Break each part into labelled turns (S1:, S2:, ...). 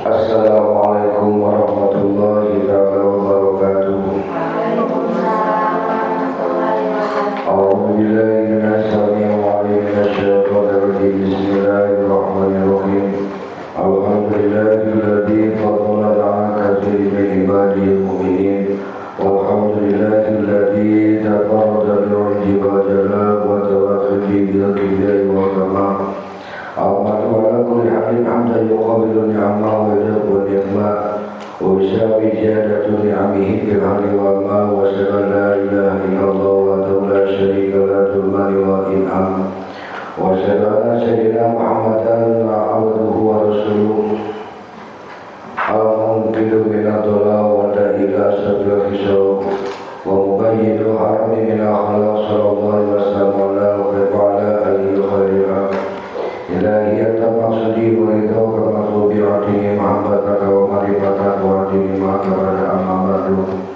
S1: Assalamualaikum warahmatullahi wabarakatuh. A'udzu billahi minasy syaithanir rajim. Bismillahirrahmanirrahim. Alhamdulillahilladzi faddala 'ala katsirin min ibadihil mu'minin. Walhamdulillahilladzi tafarrada bi'ilmihi wa jalala wa tawaffaq bi dzikrihi wa kamal. Alhamdulillah wa kulli halin hamdan yuqabilu ni'amahu wa yadhu ni'mat wa yusawi ziyadatu ni'amihi bil hamdi wal ma wa syada la ilaha illallah wa la syarika lahu mali wa in'am wa syada sayyidina Muhammadan abduhu wa rasuluh al-munqidu min ad-dhalal wa ila sabil hisab wa mubayyinu harami min akhlaq sallallahu alaihi wasallam wa ala alihi wa khairin ilahiyat maksudi wa ridha matlubi atini mahabbataka wa marifataka wa atini ma'akabada amamadu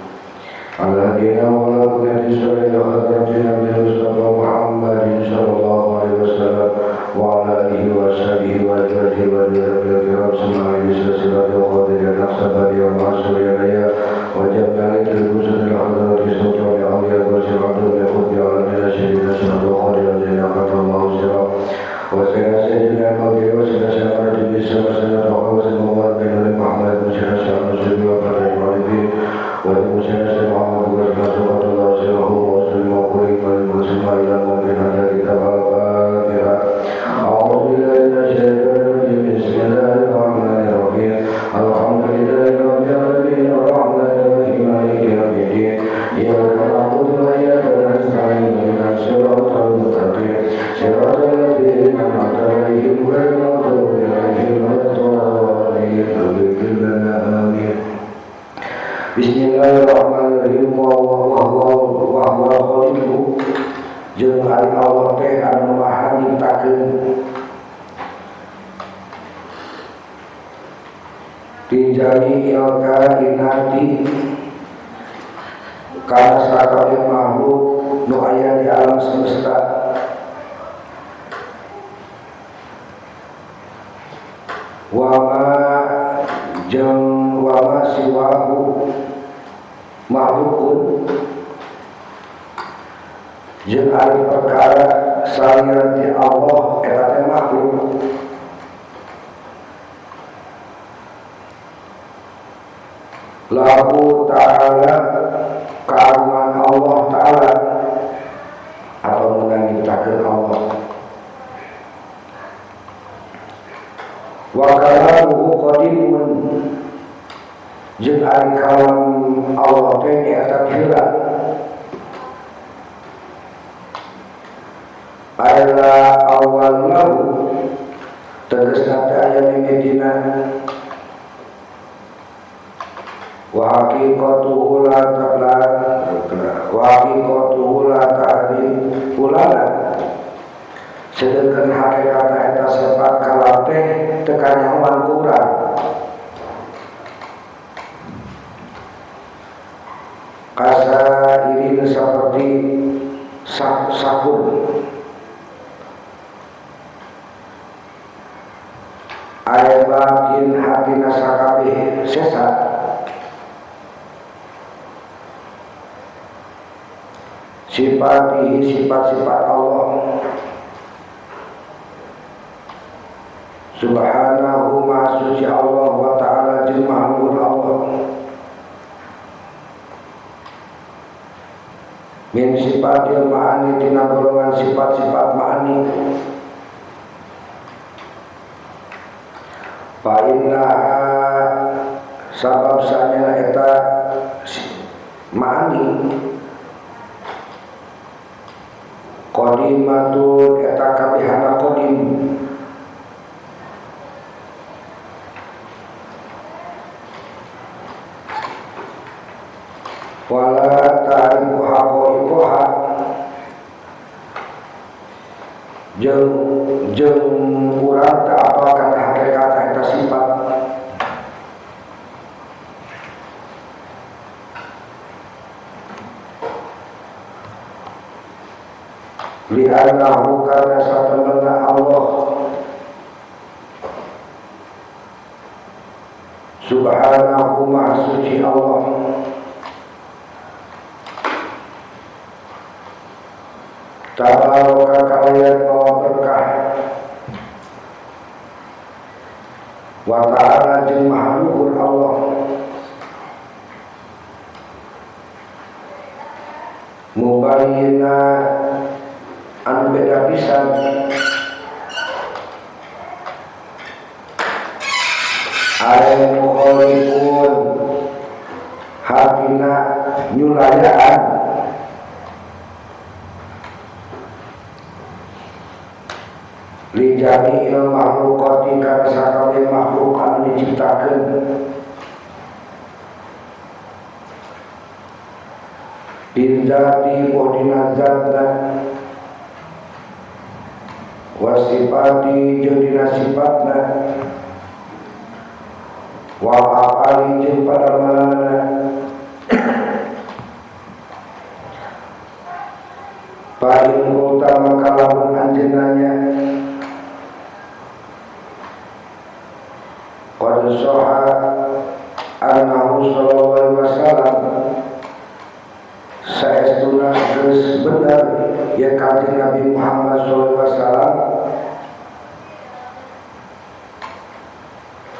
S1: ala dina wa la kunati sallallahu hadratina min Mustafa Muhammadin sallallahu alaihi wasallam wa ala alihi wa sahbihi wa jadihi wa jadihi kiram semali sasirat wa qadiri naksabadi wa ma'asuri raya wa jabali tilbusan al-hadrati sultan al-awliya wa siratu al-yahudi ala nila syedina sallallahu alaihi wa sallam وسنا سيدنا قوي وسنا سنا رجل سنا سنا رحمة الله بين محمد وسنا سنا رجل وبركة الوالدين وسنا سنا محمد ورحمة الله سنا وسنا وقري وسنا إلى مؤمن هذا كتاب الفاتحة أعوذ بالله من الشيطان الرجيم بسم الله الرحمن الرحيم الحمد لله رب العالمين الرحمن الرحيم مالك يوم الدين إياك نعبد وإياك نستعين اهدنا الصراط المستقيم صراط الذين أنعمت عليهم غير المغضوب عليهم ولا الضالين آمين. Bismillahirrahmanirrahim. Wa huwa khaliqu jeung ari Allah teh anu maha nyiptakeun dijali ilka inati kana sakabeh makhluk nu aya di alam semesta wama jeung wama siwahu makhlukun jeung ari perkara salian ti Allah eta teh makhluk lahu ta'ala kaagungan Allah ta'ala atau menangitakeun Allah wa kalamuhu qadimun jeung ari kalam Allah teh nyaeta heula adalah awal lahu tegasna teh aya mimidina wa haqiqatuhu la ta'rif ulana sedangkan hakikatna eta sifat kalam teh teu kanyawan ku urang kasa ini seperti sabun aya batin hatina sakabeh sesat sifat-sifat Allah subhanahu maha suci Allah wa ta'ala jeung maha luhur Allah min sifatil ma'ani tina golongan sifat-sifat ma'ani fa inna sabab sanena eta ma'ani qadimatun eta kabehana qadim wala ta'rifu haqaiqaha jeung urang teu apal kana hakikat eta sifat li'annahu kana satamana Allah Subhanahu maha suci Allah, tabaraka kalian maha berkah, wa ta'ala jeung maha luhur Allah, mubayyina anu beda pisan, aya mukhalifun hakina nyulayaan, li jami'il makhlukati kana sakabeh makhluk anu diciptakeun, binzati podina zatna, wasifati jeung dina sifatna, wa afali jeung padamalana, paling utama kalamun anjeunanya qad sahha annahu sallallahu alaihi wasallam saestuna geus bener ya kanjeng Nabi Muhammad sallallahu alaihi wasallam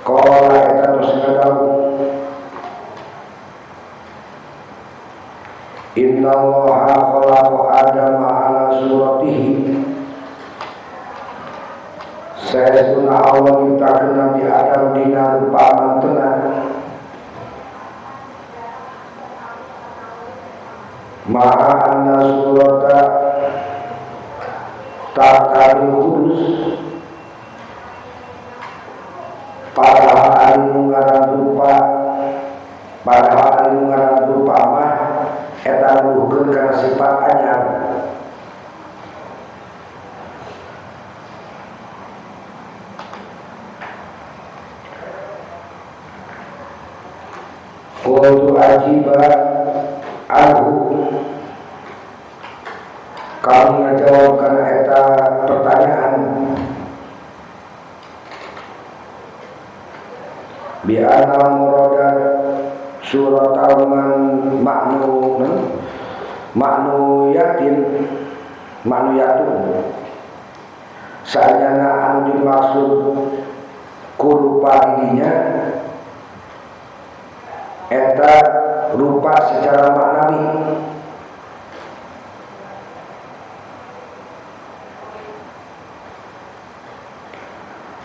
S1: qala eta tos ngadawu inna allaha khalaqa adama ala suratihi, saestuna Allah nyiptakeun Nabi Adam dina rupa mantena, ma'a anna surata ta'tabil khudus, padahal anu ngaran rupa mah eta nuhkeun kana sifat anyar, qultu ajiba anhu, kami ngajawab kana eta pertanyaan, bi anna murada surat maknu yatun sajana anu dimaksud kurupa dirinya eta rupa secara maknawi,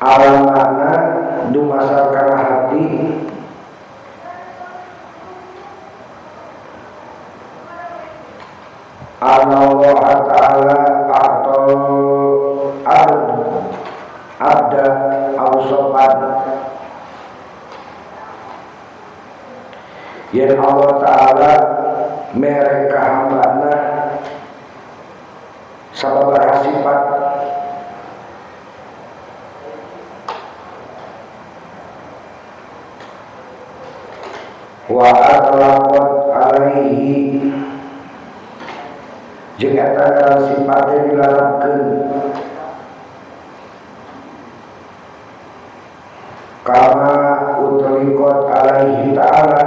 S1: awal makna dumasar kana hati, Allah Ta'ala atau abda awsopan, yang Allah Ta'ala mereka hambana sababaraha sifat, wa atlaqat alaihi jeung eta sifatnya dilarangkeun, kama utliqat alaihi ta'ala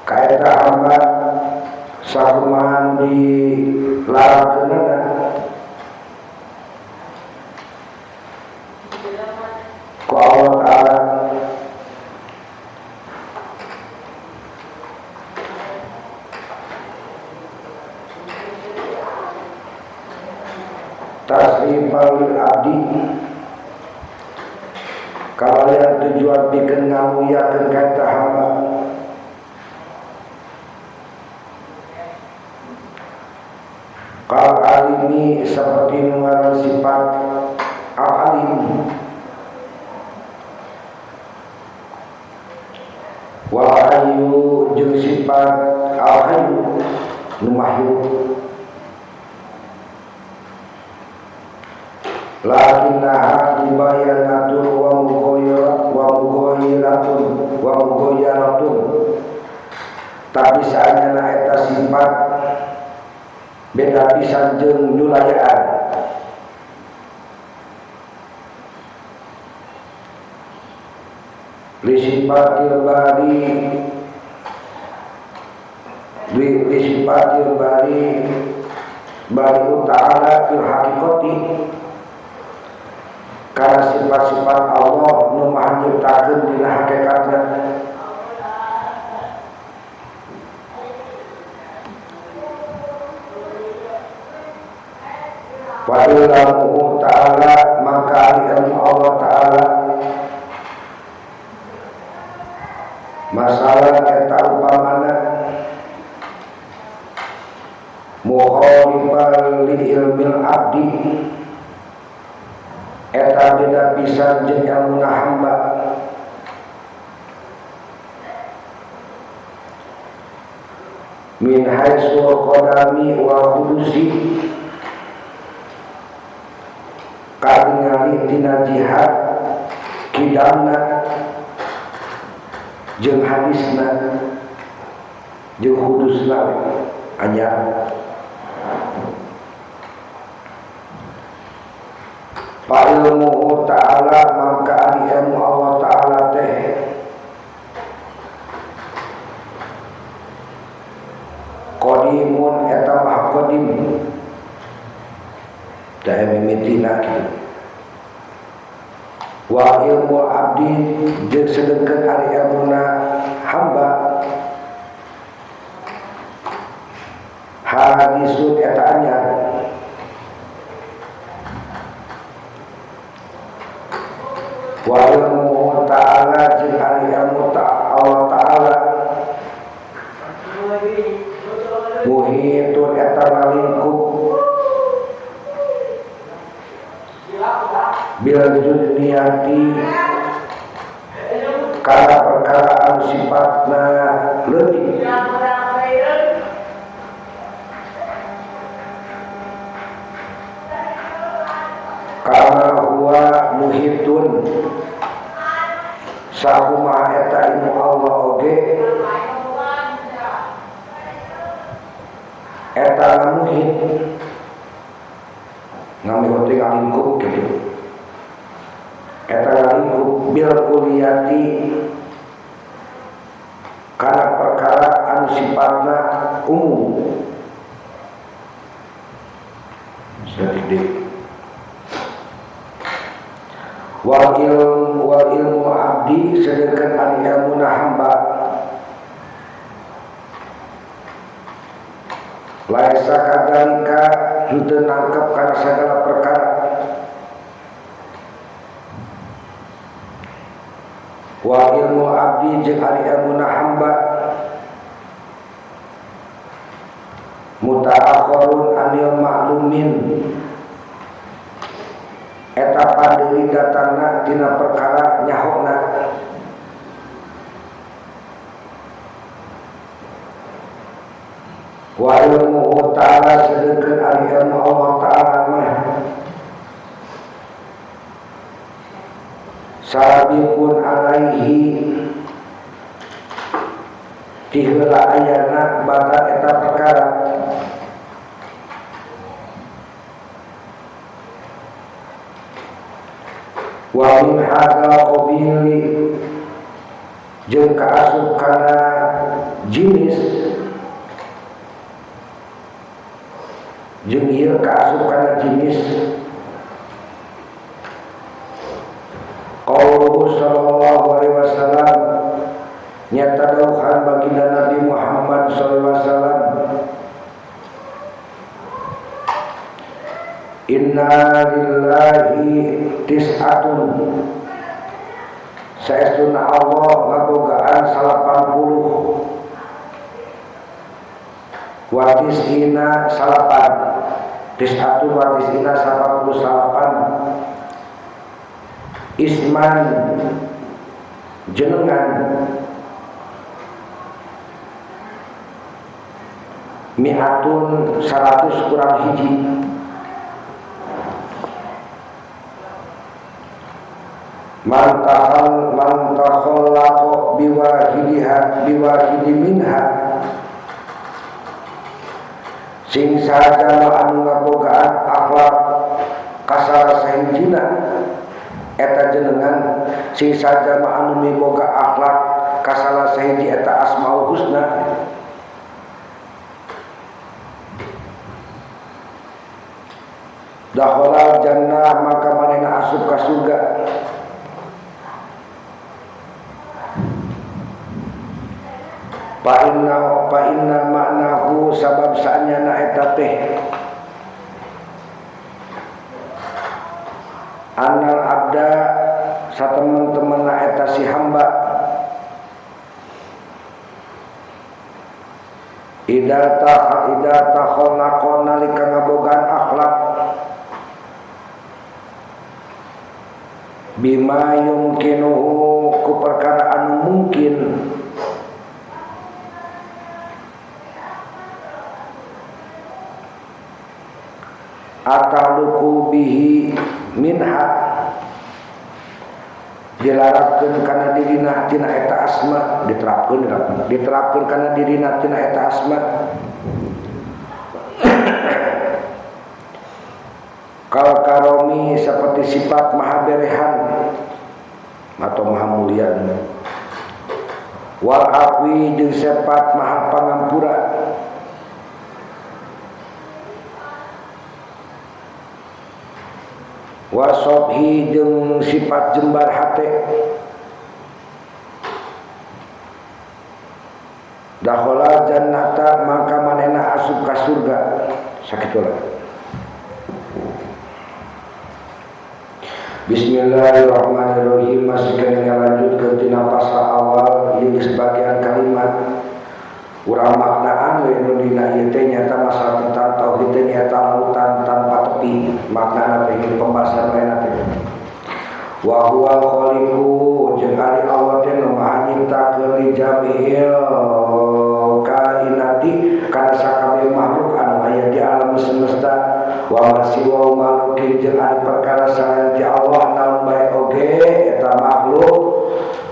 S1: kaeta hamba sakumaha dilarangkeunna, ku Allah Ta'ala tasrifal lil abdi, kalau yang tujuan bikin ngamuyakeun kaita hamba, kal alimi seperti mengarang sifat al-alim, wal hayyu jeung sifat al-hayyu numahyu, lakinnaha mubayyanatun wa mughayyaratun, tapi saenyana eta sifat beda pisan jeung nyulayaan, Lisifatil bari ta'ala fil haqiqati, karena sifat-sifat Allah nu maha nyiptakeun dina hakikatna. Wa ilmu ta'ala, maka ilmu Allah ta'ala masalah eta upamana muhalifal li ilmil abdi, eta beda pisan jeung ilmuna hamba. Min haitsu qadami wa hudusi, katingali tina jihad kidamna jeung hadisna jeung hudusna anyar. Fa ilmu ta'ala, maka ari ilmu Allah ta'ala teh qadimun, eta maha qadim, daya mimitina gitu. Wa ilmu abdi jeung sedengkeun ari ilmuna hamba hadisun, eta anyar. Wa ilmu ta'ala jeung ari ilmu Allah ta'ala muhitun, eta ngalingkup bil dunyati, karena perkara anu sifatna leutik. Karena huwa muhitun, sakumaha eta ilmu Allah oge eta muhit ngamihote ngalingkup gitu. Eta ngalingkup bil kuliyati, karena perkara anu sifatna umum. Sedih. Wal ilmu abdi, sedangkan ari ilmuna hamba laisa kadalika, henteu nangkep kana sagala perkara. Wa ilmu abdi jeung ari ilmuna hamba muta'akhirun anil ma'lumin, eta padeuri datangna tina perkara nyahona. Wa ilmu ta'ala, sedangkan ari ilmu Allah ta'ala mah sabiqun alaihi, tiheula ayana bata eta perkara. Wa min hadzal qabili, jeung kaasup kana jinis, jeung ieu kaasup kana jinis qauluhu sallallahu alaihi wasallam, nyata dauhan baginda Nabi Muhammad sallallahu alaihi wasallam, inna lillahi tis'atun, saestuna Allah ngabogaan 80 wa tis'ina salapan, tis'atun wa tis'ina 88 isman jenengan, mi'atun 100 kurang hiji, mantakhallaqo biwahidi minha, sing sadaya anu ngabogaan akhlak kasara sahijina, eta jenengan sing saja anu miboga akhlak kasalah sahiji eta asmaul husna dakhala jannah maka manehna asup ka surga. Fa inna maknahu sabab sa'nya na eta teh annal abda satemen-temen na eta si hamba ida takhalaqa nalika ngabogaan akhlak bima yumkinuhu ku perkara anu mungkin ataluku bihi minha dilarapkeun kana dirina tina eta asma diterapkeun kana dirina tina eta asma kal karomi seperti sifat maha berehan atau maha mulia wal afwi jeung sifat maha pangampura wasobhi jeung sifat jembar hate dakhala jannata maka manehna asup ka surga sakitulah. Bismillahirrahmanirrahim. Masih kena lanjut ke tina pasal awal ieu sebagian kalimat urang maknaan we nu dina ieu teh nyata masalah tentang tauhid teh nyata lautan tanpa tepi maknana teh pembahasan lain teh wa huwa khaliqu jeung ari Allah teh nu maha nyiptakeun li jami'il kainati kana sakabeh makhluk anu aya di alam semesta wa masiwa malukin jeung ari perkara selain ti Allah naon bae oge eta makhluk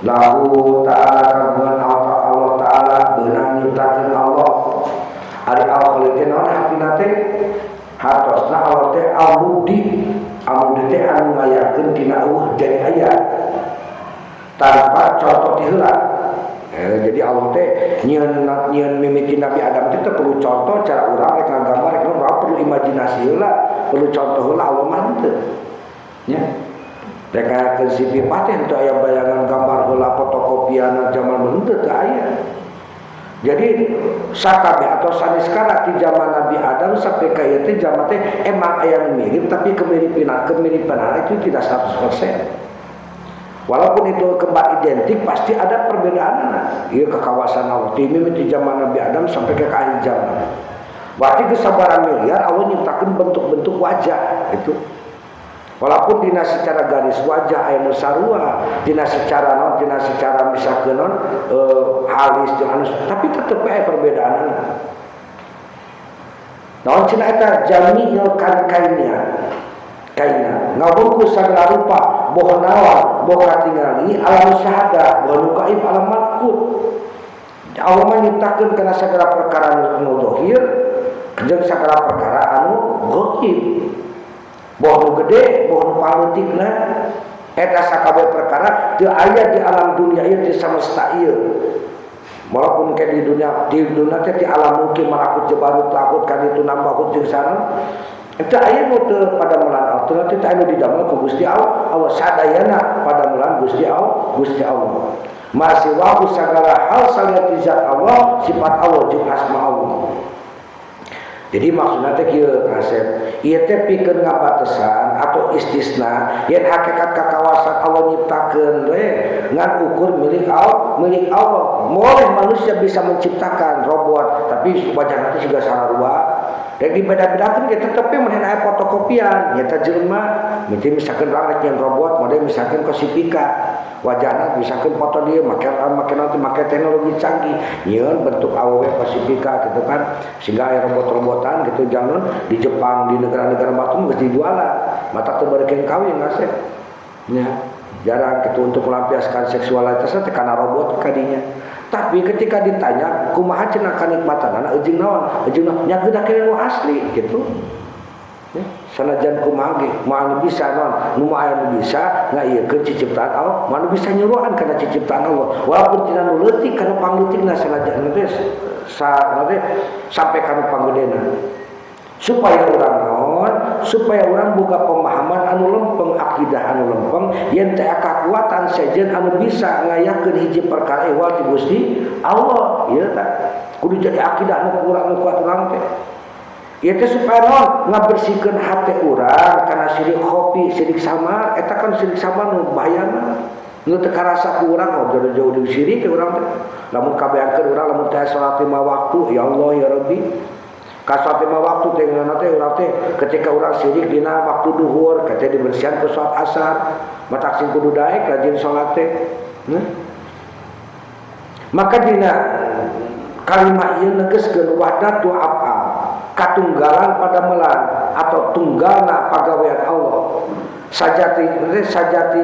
S1: lahu ta'ala kagungan Allah ta'ala beunang nyiptakeun Allah ari Allah teh naon hakina teh hatosna Allah teh al-mudi teh anu ngayakeun tina eueuh jadi aya tanpa contoh ti heula. Jadi Allah teh nyieun mimiti Nabi Adam teh perlu contoh cara urang rek ngagambar rek perlu imajinasi heula, perlu contoh heula Allah mah teu. Nya. Rek ngayakeun si pipa teh teu aya bayangan gambar heula fotokopiana zaman teu aya. Jadi sakabeh atau saniskara di zaman Nabi Adam sampai ka ieu teh zaman teh emang aya mirip tapi kemiripan itu tidak 100%. Walaupun itu kembar identik pasti ada perbedaan. Ieu ke kawasan Allah di zaman Nabi Adam sampai ke akhir zaman. Berarti kesabaran miliar Allah nyiptakeun bentuk-bentuk wajah itu. Walaupun dina secara garis wajah aya nu sarua, dina secara misalkeun halis jeung anu tapi tetep aya perbedaan. Naon cenah eta jami'il kaina ngabungkus sagala rupa boh nawa boh katingali alam syahada boh gaib alam malakut. Allah mah nyiptakeun kana sagala perkara anu zahir jeung sagala perkara anu gaib. Boh nu gede boh nu paleutikna eta sakabeh perkara teu aya di alam dunia ieu di samesta ieu. Walaupun ke di dunia teh di alam mungkin malakut jabarut lakut kan itu nambahut jeung sareng eta aya nu teu pada mulan Allah teh anu didamel ku Gusti Allah sadayana pada mulan Gusti Allah masih wahu sagala hal saliyati zat Allah sifat Allah jeung asma Allah. Jadi maksudnya teh kieu kasep ieu teh pikeun ngabatesan atau istisna yen hakikat kakawasan Allah nyiptakeun we ngan ukur milik Allah. Boleh manusia bisa menciptakan robot tapi wajahna teh juga sarua. Dan dibeda-bedakeun ge tetep meureun aya fotokopian nyata jelema misalkan rek nyen robot model misalkan kosipika wajahna misalkan foto dia make teknologi canggih nyieun bentuk awewe kosipika gitu kan sehingga aya robot-robotan gitu jangan di Jepang di negara-negara batu geus dijualan mata teu beurekeun kawin ngasep nya jarang gitu untuk melampiaskan seksualitasnya karena robot kadinya. Tapi ketika ditanya kumaha cenah kanikmatanana ujung naon nya geuna kene nu asli gitu ya. sanajan kumaha ge moal bisa non nu aya nu bisa ngaieukeun ciciptaan Allah moal bisa nyuruhan kana ciciptaan Allah walaupun tina nu leutik kana pangleutikna sanajan teh sampai kana panggedena supaya urang boga pemahaman anu lempeng akidah anu lempeng yen teh kakuatan sejen anu bisa ngayakeun hiji perkara ewal ti Gusti Allah ieu tah kudu jadi akidah anu kurang anu kuat urang teh ieu teh supaya ngabersihkeun hate urang kana sirik kopi sirik samar eta kan sirik samar nu bahayana nu teu karasa ku urang jauh dari sirik urang teh lamun kabeangkeun urang lamun teh salat 5 waktu ya Allah ya Rabbi ka salat 5 waktu teh ngana teh urang teh ketika urang sirik dina waktu duhur kate dibersihan ke salat asar matak sing kudu daek rajin salat teh maka dina kalimat ieu negeskeun wahdatu af'al katunggalan padamelan atau tunggalna pagawean Allah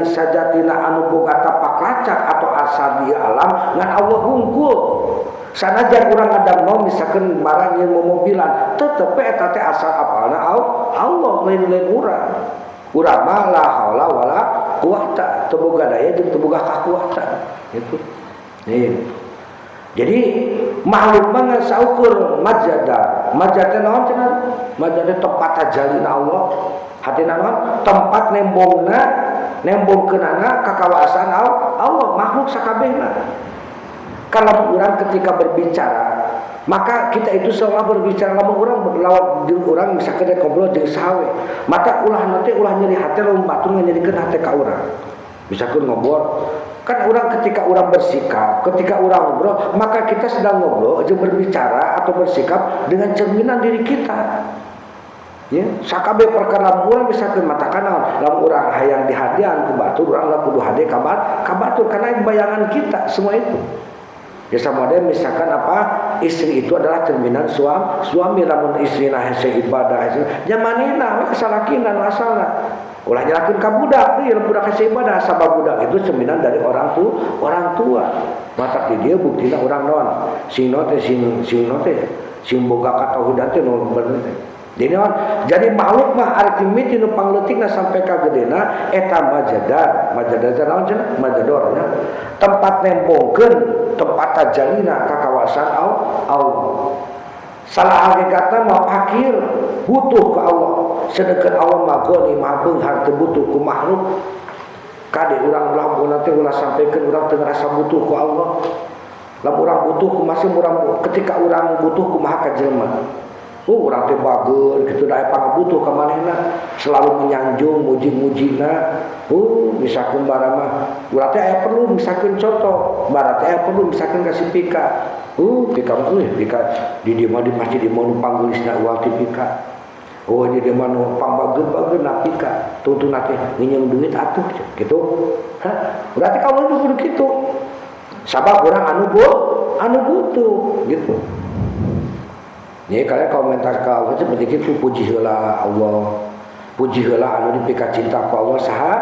S1: sajatina anu boga tapak lacak atau asal di alam ngan Allah hungkul sanajan urang ngadangno misalkan barang yang mobilan tetep eta teh asal apalna Allah lain-lain urang mah la haula wala quwata teu boga daya jeung teu boga kakuatan gitu nih jadi makhluk mah saukur majada naon cenah majada tempat tajalina Allah hatina naon tempat nembongkeunana kakawasaan Allah makhluk sakabehna kalau orang ketika berbicara maka kita itu seolah berbicara lamun urang misalkan ngobrol jeung sawe maka ulah nyeri hati lamun batur nyerikeun hati ka urang misalkan ngobrol kan orang ketika orang bersikap ketika orang ngobrol maka kita sedang ngobrol aja berbicara atau bersikap dengan cerminan diri kita ya sakabe perkara urang misalkan matakan lamun urang hayang dihadian ku batur urang kudu hade ka batur karena bayangan kita semua itu ya sama dia misalkan apa istri itu adalah cerminan suami lamun istrina hese ibadah nyamanina we salakina nu asalna ulah nyalakeun ka budak ieu budak hese ibadah sabab budak itu cerminan dari orang tua mata di dia buktina urang naon sing boga katauhidan teh nu bener teh jadi makhluk mah arti miti nu pangleutikna sampai ka gedena eta majadar naon cenah majador nya tempat nembongkeun tempat tajalina kakawasan Allah salah hakikatna mah fakir butuh ke Allah sedangkan Allah mah goni mah beunghar teu butuh ku makhluk kade urang lamun teh ulah sampaikeun urang teu ngarasa butuh ku Allah lamun urang butuh ku masih urang ketika urang butuh kumaha ka jelema urang teh bageun kitu da pangabutuh ka manehna selalu menyanjung muji-mujina misalkan bara mah urang teh aya perlu misalkan contoh bara teh aya perlu misalkan kasih pika pika di dieu mah di masjid di mau panggelisna uang ti pika di dieu mah nu pangbageun-bageunna pika tuntuna teh nginjem duit atuh kitu berarti kalau kudu kitu sabab urang anu butuh gitu. Jadi kalian komentar ke Allah seperti itu puji heula Allah puji heula anu dipika cinta ku Allah saha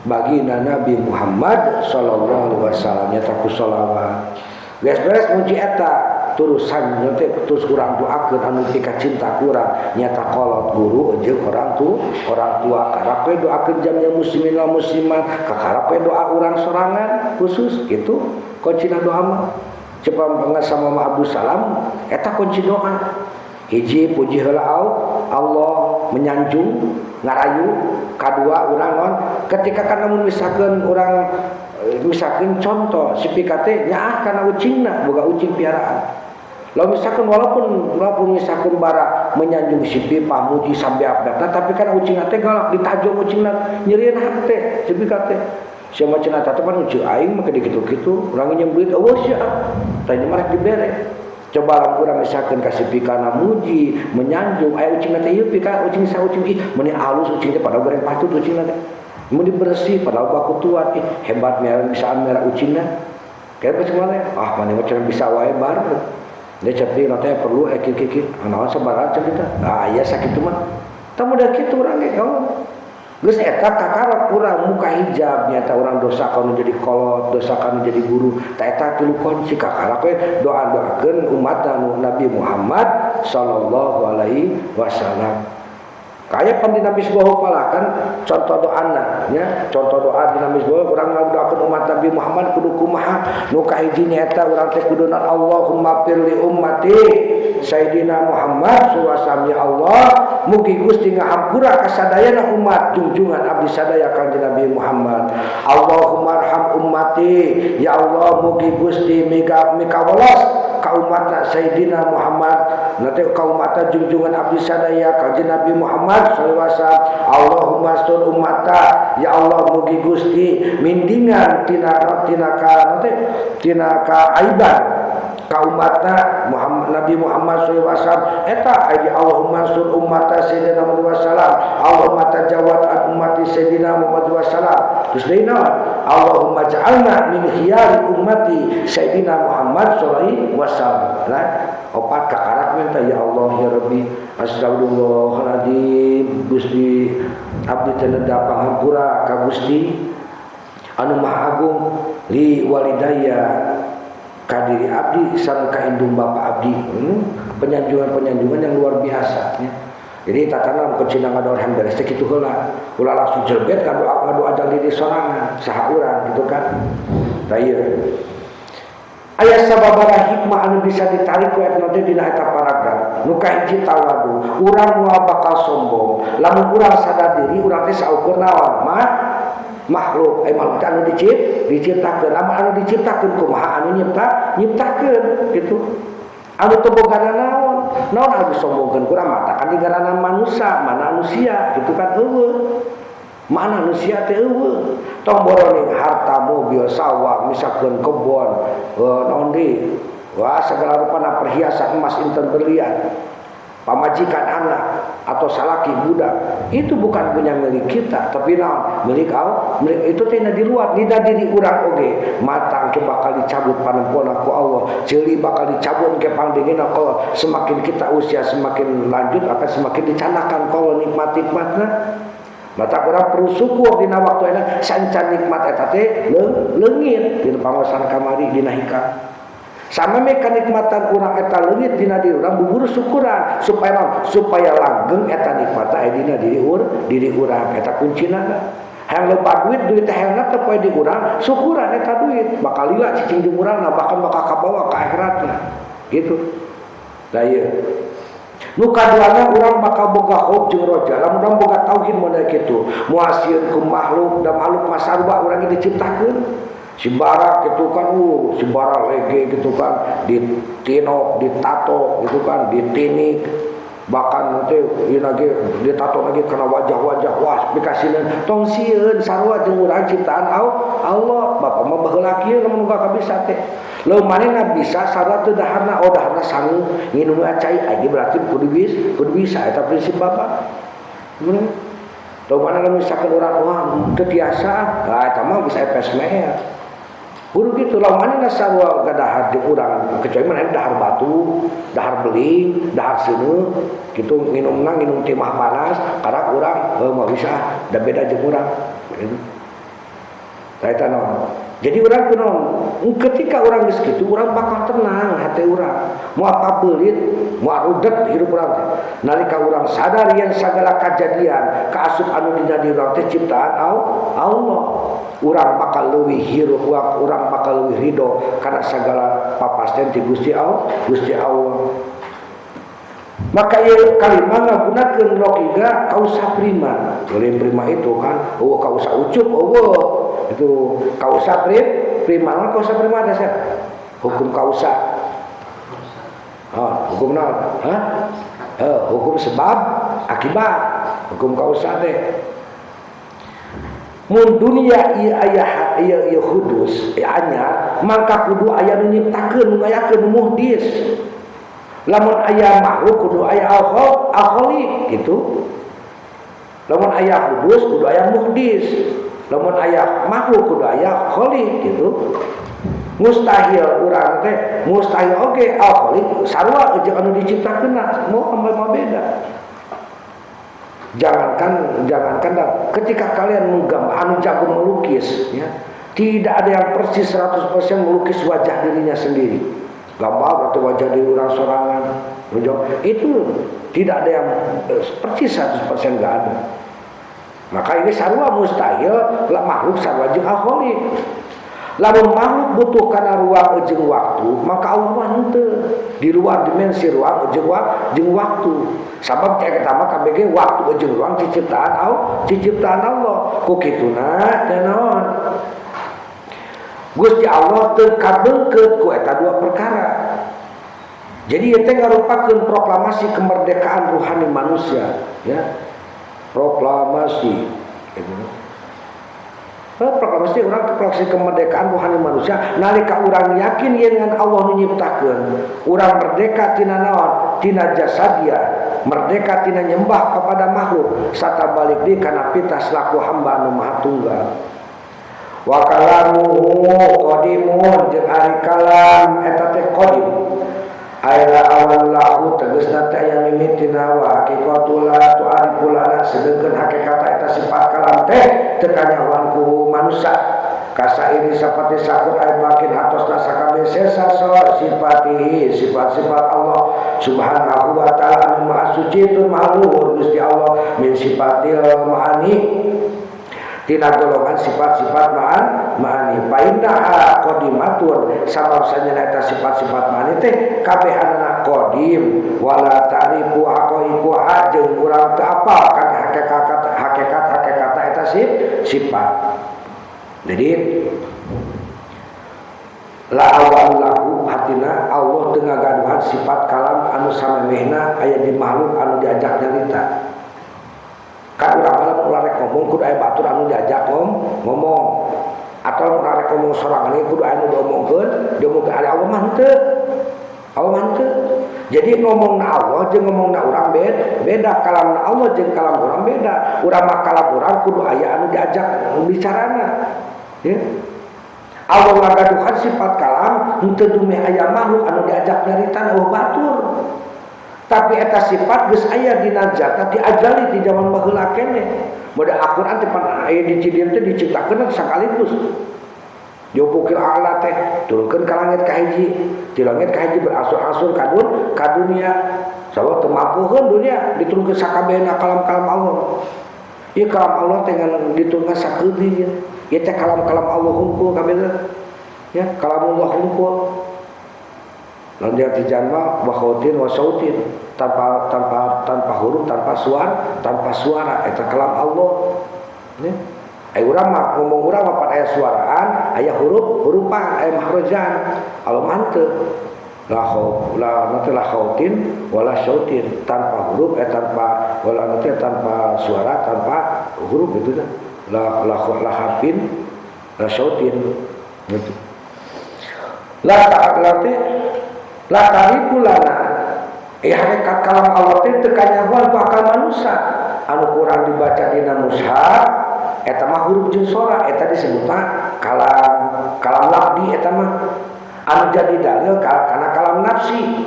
S1: bagina Nabi Muhammad sallallahu alaihi wasallam nyata ku shalawat beres muji eta turusan teh terus kurang doakeun anu dipika cinta kurang nyata kolot guru jeung orang tua karape doakeun jamnya muslimin wal muslimat kakarape doa urang sorangan khusus gitu kuncina doa mah coba banget sama Abu Salam eta kunci doa hiji puji heula Allah menyanjung ngarayu kadua urang naon ketika kana misalkeun urang misalkeun contoh si pikate nyaah kana ucingna boga ucing piaraan lalu misalkan walaupun misalkan bara menyanjung si pipa muji sampai abdatna tapi kan ucingna teh galak ditajong ucingna nyerieun hate si pikate siapa cenah tatapan uji aing maka dikitu-kitu urang nginjem duit eueuh sia tadi mah dibere coba lamun urang misalkeun kasih pikana muji menyanjung aya ucingna teh ieu pika ucing saucing ih meuni alus ucing teh pada goreng patut ucingna teh mun dibersih padahal baku tuan hebat merah bisa merah ucingna kayak bagaimana mana macam bisa wae bar dia cepi nanti perlu kiki anaon sabaraha cerita aya sakitu mah tah mudah kitu urang ge geus eta kakarep urang muka hijab nyata urang dosa kana jadi kolot dosa kana jadi guru ta eta tilu kunci kakarep doa-doakeun umat Nabi Muhammad sallallahu alaihi wasallam Kayak pan dina misbah pala kan contoh doana nya, contoh doa dina misbah urang ngadoakeun umat Nabi Muhammad kudu kumaha nu kahiji nyaeta urang teh kudu Allahumma firli ummati Sayyidina Muhammad sallallahu ya Allah mugi Gusti ngahampura ka sadayana umat junjungan abdi sadaya kanjeng Nabi Muhammad. Allahumma arham ummati ya Allah mugi Gusti mikawelas ka umatna Sayyidina Muhammad nanti ka umatna junjungan abdi sadaya kanjeng Nabi Muhammad sallallahu alaihi wasallam. Allahumma astur ummata ya Allah mugi Gusti mindingan tina aiban ka umatna Muhammad Nabi Muhammad sallallahu alaihi wasallam eta aya Allahumma astur ummata Sayyidina Muhammad wasallam. Allahumma tajawad an ummati Sayyidina Muhammad wasallam. Terus deuna Allahumma ja'alna min khiyari ummati Sayyidina Muhammad sallallahu alaihi wasallam. Nah, opat kakarak minta ya Allah ya Rabbi astagfirullahaladzim Gusti abdi teh nedap pangampura ka Gusti anu maha agung li walidaya ka diri abdi sareng ka indung bapa abdi. Penyanjungan yang luar biasa ya. Jadi tatana mun cina ngadoahan beres teh kitu heula. Ulah langsung jelbet ngadoa diri sorangan saha urang gitu kan. Tah ieu aya sababaraha hikmah anu bisa ditarik ku eta teh dina eta paragraf. Nu kahiji tawadu, urang moal bakal sombong. Lamun urang sadar diri urang teh saukur naon? Makhluk makhluk anu diciptakeun. Lamun anu diciptakeun kumaha anu nyiptakeun gitu. Anu teu bogana naon anu disombongkeun kurang mata kan digarana manusia gitu kan eueuh. Mana manusia teh eueuh. Tong boroning harta mobil sawah misalkeun kebon naon deui. Wah segala rupana perhiasan emas inten berlian. Pamajikan anak atau salaki budak itu bukan punya milik kita tapi naon milik Allah. Milik itu teh di luar dina diri urang oge. Mata engke bakal dicabut panempona ku Allah, ceuli bakal dicabut ke pangdengina ku Allah. Semakin kita usia semakin lanjut akan semakin dicanakan ku Allah nikmat-nikmatna. Mata urang perlu syukur dina waktu eta sancan nikmat eta teh leungit dina pangosan kamari dina hikam. Sama meka nikmatan urang eta leungit dina diri urang bubur syukuran supaya langgeng eta nikmat aya dina diri urang eta kuncina. Hayang loba duit teh hayangna teu poe di urang syukuran eta duit bakal lila cicing di urangna bahkan bakal kabawa ka akhiratna gitu. Da ieu nu kaduana urang bakal boga hob jeung roja lamun urang boga tauhid model kitu moal sieun ku makhluk da makhluk masarba urang diciptakeun. Si bara gitu kan si bara lege gitu kan ditinok, ditato gitu kan, ditinik bahkan nanti ieu lagi ditato lagi kana wajah-wajah wah dikasihna tong sieun sarua jeung urang ciptaan Allah. Bapa mah baheula kieu lamun uga kabisa teh. Lamun manehna bisa sarua teu daharna daharna sangu nginum cai aja berarti kudu bisa eta prinsip Bapa. Lamun mana misalkan urang wah teu biasa, eta mah bisa epes Buru gitu lawan manehna sarua gadahar jeung urang kecuali manehna dahar batu, dahar beling, dahar seuneu kitu nginum teh mah panas, karena urang mah bisa da beda jeung urang. Eta naon? Jadi urang kunaon? Ketika urang geus kitu urang bakal tenang hate urang. Moal pabeulit, moal rudet hirup urang teh. Nalika urang sadar yen sagala kajadian kaasup anu dina diri urang teh ciptaan Allah. Urang bakal leuwih hirup, urang bakal leuwih ridho karena sagala papasten ti Gusti Allah. Maka ieu kalimah ngagunakeun logika kausa prima. Lain prima itu kan, kausa ucup itu kausa prima. Kausa prima ada siapa? Hukum kausa. Hukum naon? Hukum sebab akibat. Hukum kausa teh. Mun dunia ieu aya hudus anyar maka kudu aya nu nyiptakeun nu ngayakeun muhdis. Lamun aya makhluk kudu aya al-khaliq gitu. Lamun aya hudus kudu aya muhdis. Lamun aya makhluk kudu aya khaliq gitu. Mustahil urang teh mustahil oge al-khaliq sarua jeung anu diciptakeunna moal beda. Jangankan ketika kalian menggambar anu jago melukis ya, tidak ada yang persis 100% melukis wajah dirinya sendiri. Gambar atau wajah diri orang sorangan itu Tidak ada yang persis 100% enggak ada. Maka ini sarua mustahil lah makhluk sarua jeung al-khaliq. Lamun makhluk butuh kana ruang jeung waktu, maka Allah mah henteu. Di luar dimensi ruang jeung waktu. Sabab eta mah kabeh waktu jeung ruang ciptaan Allah. Ku kituna teh naon? Gusti Allah teu kabeungkeut ku eta dua perkara. Jadi eta ngarupakeun proklamasi kemerdekaan rohani manusia, ya. Proklamasi proklamasi kemerdekaan rohani manusia nalika urang yakin yen dengan Allah nu nyiptakeun urang merdeka tina naon tina jasadia merdeka tina nyembah kepada makhluk sarta balik deui kana pita selaku hamba anu maha tunggal wa kalamuhu qadimun jeung ari kalam eta teh qadim aila awallahu tegasna teh aya mimitina wa haqiqatula tu arifulana sedengkeun hakikat eta sifat kalam teh teu kanyawan ku manusia kasairi sapati sakur ay makin atosna sakabeh sesasa sifatihi sifat-sifat Allah subhanahu wa ta'ala anu maha suci tur maha luhur Gusti Allah min sifatil ma'ani tina golongan sifat-sifat ma'ani paindah qodimatun sabab saneuna eta sifat-sifat ma'ani teh kabehanana qadim wala ta'rifu haqaiqu jeung urang teu apal kana hakikat eta sifat. Jadi la awallahu hatina Allah teu ngagaduhan sifat kalam anu samemehna aya di makhluk anu diajak nyarita. Kan urang mah mun rek ngomong kudu aya batur anu diajak ngomong atau mun rek ngomong sorangan kudu aya nu diomongkeun ari Allah mah henteu jadi ngomongna Allah jeung ngomongna urang beda kalamna Allah jeung kalam urang beda urang mah kalam urang kudu aya anu diajak bicarana ya Allah ngagaduhan sifat kalam henteu dumeh aya makhluk anu diajak nyarita batur. Tapi eta sifat geus aya dina zat diajali di zaman baheula keneh. Moda Al-Qur'an teh pan aya di cidieu teh diciptakeun sakaligus. Jopukil Allah teh turunkeun ka langit ka hiji, di langit ka hiji berasur-asur ka dunia. Sabab teu mampuheun dunia diturunkeun sakabehna kalam-kalam Allah. Ieu kalam Allah teh ngan diturunkeun sakeudi ieu. Ieu teh kalam-kalam Allah hungkul kabeh. Ya, kalamullah hungkul. Lalu dia tijanma wahotin wasautin tanpa huruf tanpa suara eta kalam Allah. Ya. Urang mah ngomong urang mah aya suaraan, aya hurufan, aya mahrojan. Allah manteu. La khautin wala sautin tanpa huruf tanpa wala tanpa suara tanpa huruf itu dah. La harfin la sautin gitu. La tarifulana hakikat kalam Allah teh teu kanyawan ku akal manusia anu kurang dibaca dina mushaf eta mah huruf jeung sora eta disebutna kalam lafzi eta mah anu jadi dalil kana kalam nafsi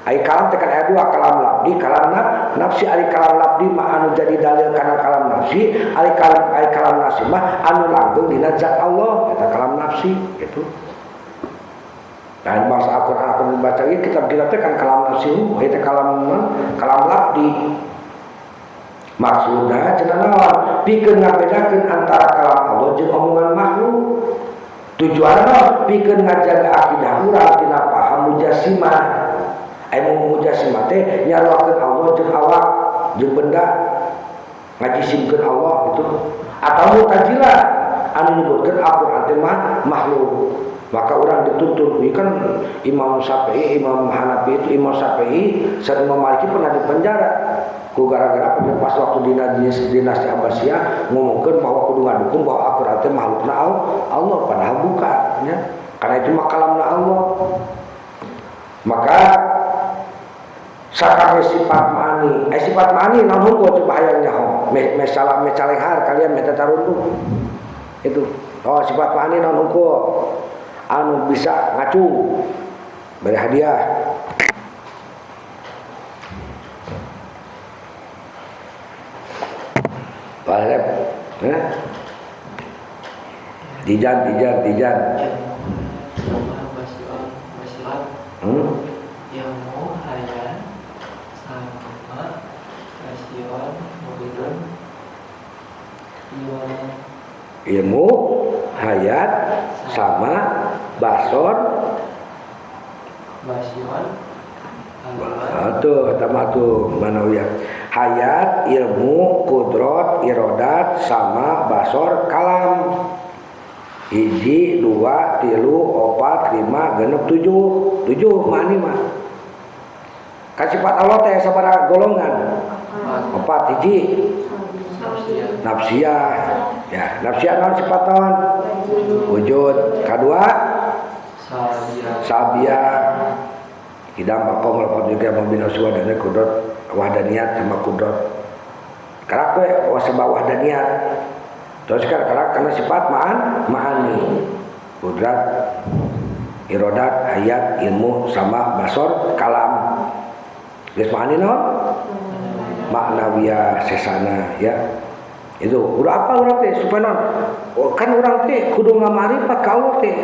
S1: ai kalam teh kan aya dua kalam lafzi kalam nafsi ari kalam lafzi mah anu jadi dalil kana kalam nafsi ari kalam nafsi mah anu langgeng dina zat Allah eta kalam nafsi gitu. Dan bahasa Al-Quran akan membaca ini kitab-kitab itu kan kalam nafsi itu kalam lafzi maksudnya cenah naon pikeun ngabedakeun antara kalam Allah jeung omongan makhluk tujuanna pikeun ngajaga akidah urang tina paham mujassimah mujassimah teh nyaruakeun Allah jeung awak jeung benda ngajisimkeun Allah itu atau mutazilah anu nyebutkeun Al-Quran teh makhluk. Maka orang dituntut, kan Imam Syafi'i, Imam Hanafi itu Imam Syafi'i, dan Imam Maliki pernah dipenjara. Ku gara-gara pas waktu dinasti Abbasiyah ngomongkan bahwa kudu ngadukung bahwa Al-Quran itu makhlukna Allah, padahal bukan, ya. Karena itu makalamna Allah. Maka sakare sifat ma'ani naon hukum coba hayang nyaho. Mesalah mecalehar kalian meta tarundu. Itu. Oh, sifat ma'ani naon hukum. Anu bisa ngacung beri hadiah Pak Dijan
S2: yang mau haya sama
S1: ilmu, hayat, sama basor, tuh sama tuh manawiyah. Hayat, ilmu, kudrot, irodat, sama basor, kalam. 1, 2, 3, 4, 5, 6, 7 mani mah. Kan sifat Allah teh sabaraha golongan? 4. 1 nafsiyah. Ya, nafsiyah naon sifat naon? Wujud. 2 sabiyah. Hidam bakom lepat juga membina suwadana kudrot wahdaniyat sama kudrot. Karak we wasaba wahdaniyat. Terus karena sifat ma'ani, kudrat, irodat, hayat, ilmu, sama basor, kalam. Geus ma'ani naon? Maknawiyah sesana ya. Itu udah apa urang teh supaya naon? Kan urang teh kudu ngamarifat ka Allah teh.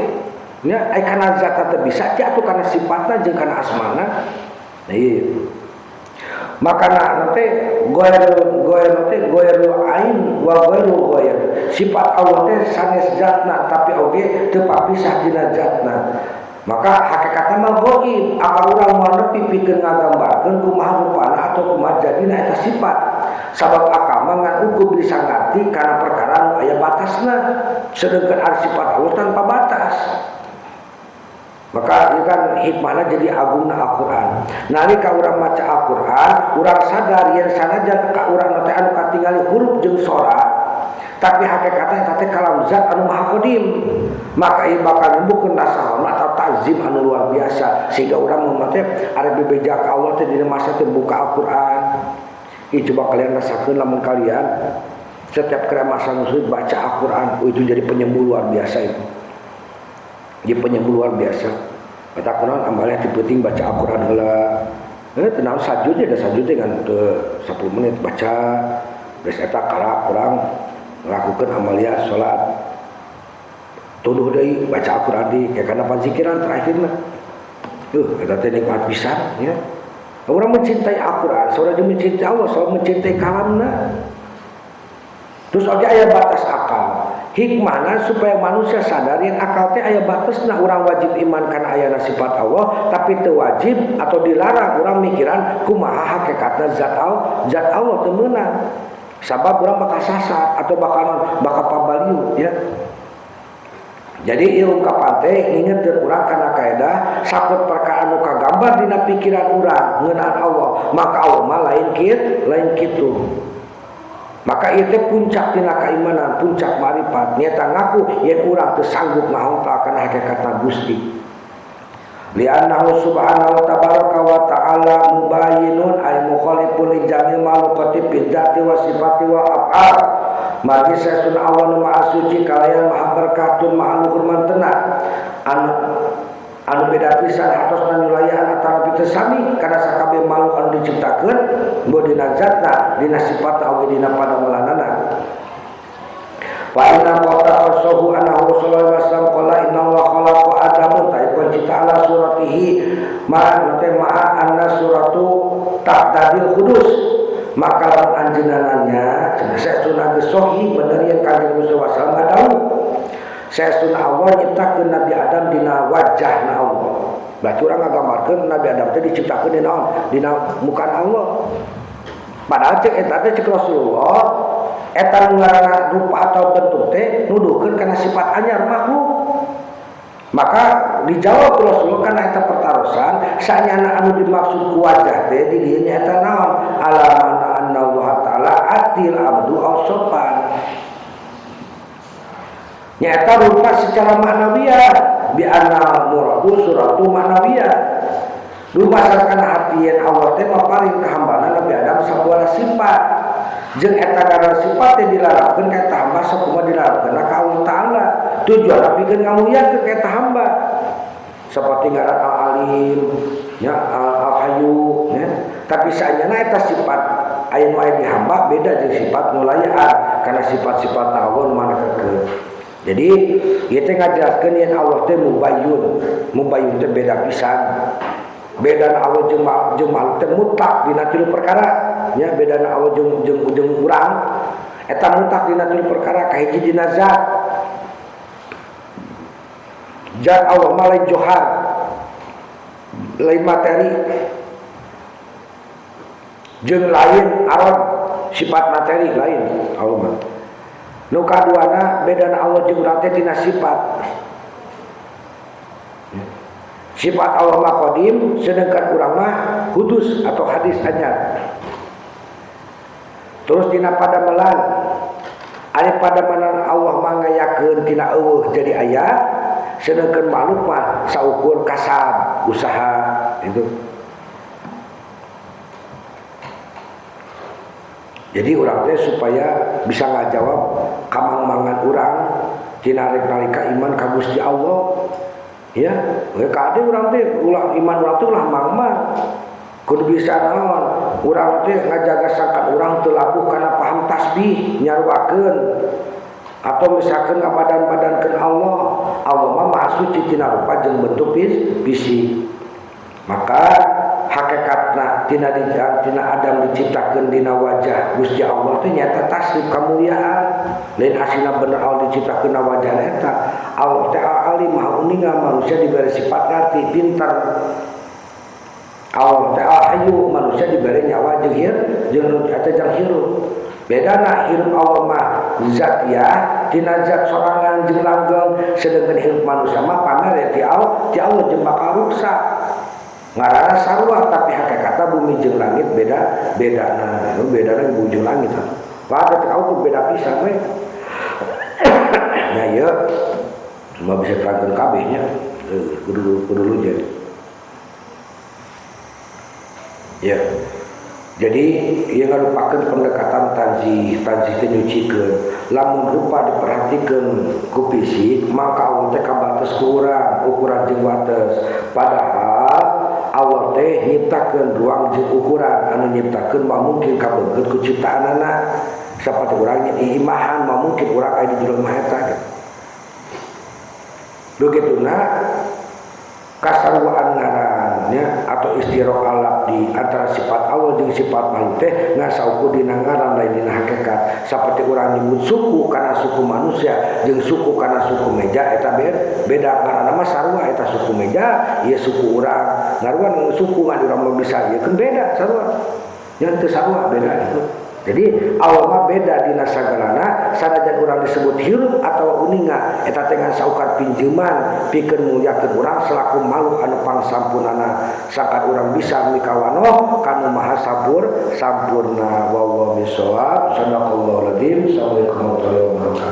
S1: Nya ai kana zat teh bisa teh atuh kana sifatna jeung kana asmana. Nah ieu. Makana nanti goyru ain wa goyru goyer. Sifat Allah teh sanes zatna tapi oge teu papisah dina zatna. Maka hakikatna mah ghaib. Apa urang moal nepi pikeun ngagambarkeun kumaha rupana atau kumaha jadina eta sifat. Sabab akama ngan ukur bisa ngarti kana perkara anu aya batasna. Sedangkan ari sifat Allah tanpa batas. Maka itu kan hikmahnya jadi agungna Al-Quran. Nalika urang maca Al-Quran, urang sadar yen sanajan ka urang teh anu katingali huruf jeung sora, tapi hakikatnya eta teh kalam zat anu maha qadim. Maka ieu bakal nembukeun nasahona atau takzim anu luar biasa sehingga urang mah teh are bebeja ka Allah teh dina masa teh buka Al-Quran. Ih coba kalian rasakeun lamun kalian setiap kali masa nusuk baca Al-Quran, itu jadi penyembuh luar biasa itu. Dia penyembuh luar biasa. Kata Quran amalnya dipenting baca Al-Quran heula. Tenang sajudnya ada sajudnya kan 10 menit baca. Geus eta karak urang ngelakukeun amalia salat. Tuduh deui baca Al-Quran di kana panzikiran terakhirna. Eta teh nikmat pisan ya. Orang mencintai Al-Quran, saudara mencintai Allah, saudara mencintai kalamna. Terus oge aya batas akal. Hikmahna supaya manusia sadar yang akal teh aya batasna. Urang wajib iman kana aya sifat Allah, tapi teu wajib atau dilarang urang mikiran kumaha hakikatna zat Allah teu meunang. Sabab urang bakal sasat atau bakal pabaliu ya. Jadi ieu ungkapan teh ngingetkeun urang kana kaedah sakut perkara anu kagambar dina pikiran urang ngeunaan Allah, maka Allah mah lain kitu. Maka itu puncak tina keimanan, puncak marifat. Nyata ngaku yen urang teu sanggup ngahongkalkeun hakikatna Gusti. Li'annahu subhanahu wa tabaraka wa ta'ala mubayyinun ay mukhalifun li jamil makhluqati fi dzati wa sifati wa af'al. Magi saestu Allah nu maha suci kalayan maha berkatun maha luhur mantena. Anu beda pisan hatosna nyulayan antara pitu sami kana sakabeh makhluk anu diciptakeun mbok dina zatna dina sifatna oge dina padamelanana. Wa inna qatasahu annahu sallallahu alaihi wasallam qala inna Allah khalaqa adama ta'ikun ta'ala suratihi ma'a anna suratu taqdadil kudus. Maka lamun anjeunananya cenah saestuna geus sahih bener yen Kanjeng Rasul sallallahu alaihi wasallam saestuna Allah nyiptakeun Nabi Adam dina wajahna Allah. Berarti urang ngagambarkeun Nabi Adam teh diciptakeun dina muka Allah. Padahal cek eta teh cek Rasulullah eta ngaranna rupa atau bentuk teh nuduhkeun kana sifat anyar makhluk. Maka dijawab Rasulullah kana eta pertarosan sanyana anu dimaksud ku wajah teh di dieu nyaeta naon? Alamana anna Allah taala atil abdu ausopan. Nyata rupa secara maknawiyah bi anna muradu suratu maknawiyah. Dumasarkan artieun Allah teh maparing ka hambana Nabi Adam sabuara sifat. Jeung eta ngaran sifat teh dilarangkeun ka eta hamba sakumaha dilarangkeun ka Allah taala. Tujuan pikeun ngamuliakeun ka eta hamba. Seperti ngaran Al-Alim, nya Al-Hayyu, ya. Tapi saenyana eta sifat aya nu aya di hamba beda jeung sifat nu layaan kana sifat-sifat Allah nu manakeun. Jadi ieu teh ngajelaskeun yen Allah teh mubayyun teh beda pisan. Bedana Allah jeung makhluk teh mutlak dina tilu perkara, nya bedana Allah jeung urang eta mutak dina tu perkara kahiji dina zat Allah mah lain johar lain materi jeung lain arad sifat materi lain Allah mah nu kaduana bedana Allah jeung urang teh tina sifat Allah mah qadim sedangkan urang mah hudus atau hadis anyar. Terus dina padamelan ari padamelan Allah mah ngayakeun tina eueuh jadi aya sedangkan makhluk mah saukur kasab usaha itu. Jadi urang teh supaya bisa ngajawab kamang-mangan urang tina nalika iman ka Gusti Allah. Ya, kade urang teh ulah iman urang teh ulah mangmang. Kudu bisa naon? Urang teh ngajaga sangkat urang teu labuh kana paham tasbih nyaruakeun atau misalkan ngabadan-badankeun Allah. Allah mah maha suci tina rupa jeung bentuk fisik. Maka hakikatna tina Adam diciptakeun dina wajah Gusti Allah teh nyata tasrif kamuliaan. Lain asina bener Allah diciptakeun dina wajah eta. Allah teh alim maha uninga manusia diberi sifat ngarti pintar. Allah teh hayyu manusia diberi nyawa jeung hirup. Bedana hirup Allah mah zat ya tina zat sorangan jeung langgeng sedangkan hirup manusia mah pamer ti Allah jeung bakal rusak. Ngaranna sarua tapi hakikatna bumi jeung langit bedana bumi jeung langit. Pada tahu beda pisan we. Nya ieu mah bisa terangkeun kabeh nya kudu jadi. Ya. Jadi ieu ngarupakeun pendekatan tanzih teh nyucikeun. Lamun rupa diperhatikeun ku fisik maka Allah teh kabates ku urang ukuran jeung wates. Padahal Allah teh nyiptakeun ruang jeung ukuran anu nyiptakeun mah mungkin kabeungkeut ku ciptaanana. Saperti urang nya iimahan mah mungkin urang aya di jero mah eta. Begituna kasarwaan ngarannya atau istirah labdi antara sifat Allah dengan sifat makhluk teh ngasauku dina ngaran lain dina hakikat seperti urang nyebut suku kana suku manusia jeung suku kana suku meja eta beda ngaranna mah sarua eta suku meja ieu suku urang ngaruan suku mah urang mah bisa ieu kan beda sarua yang teu sarua beda itu. Jadi Allah mah beda dina sagalana sanajan urang disebut hirup atau uninga eta teh ngan saukar pinjeuman pikeun mulyakeun urang selaku makhluk anu pangsampunana sakat urang bisa mikawanoh kanu maha sampurna wallahu bisawab. Sadaqallahul adzim. Assalamualaikum warahmatullahi wabarakatuh.